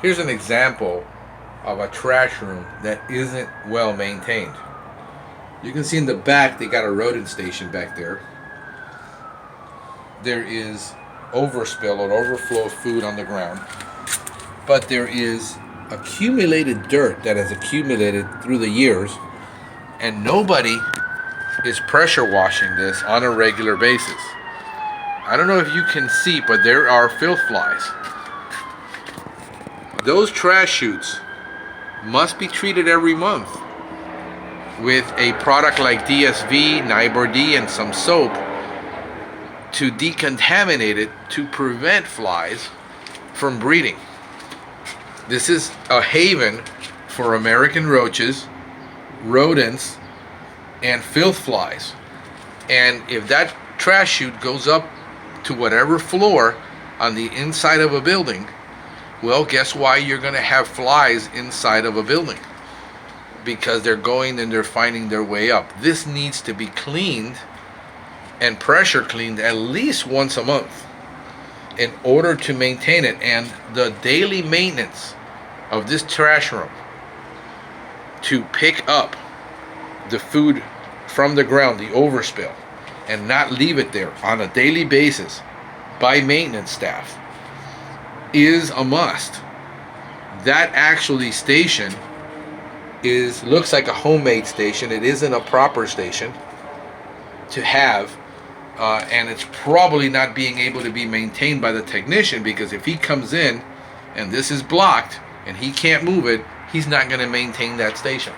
Here's an example of a trash room that isn't well maintained. You can see in the back they got a rodent station back there. There is overspill or overflow of food on the ground, but there is accumulated dirt that has accumulated through the years, and nobody is pressure washing this on a regular basis. I don't know if you can see, but there are filth flies. Those trash chutes must be treated every month with a product like DSV, Nibor-D, and some soap to decontaminate it to prevent flies from breeding. This is a haven for American roaches, rodents, and filth flies. And if that trash chute goes up to whatever floor on the inside of a building, well, guess why you're going to have flies inside of a building? Because they're going and they're finding their way up. This needs to be cleaned and pressure cleaned at least once a month in order to maintain it. And the daily maintenance of this trash room to pick up the food from the ground, the overspill, and not leave it there on a daily basis by maintenance staff is a must. That actually station looks like a homemade station. It isn't a proper station to have, and it's probably not being able to be maintained by the technician, because if he comes in and this is blocked and he can't move it, he's not going to maintain that station.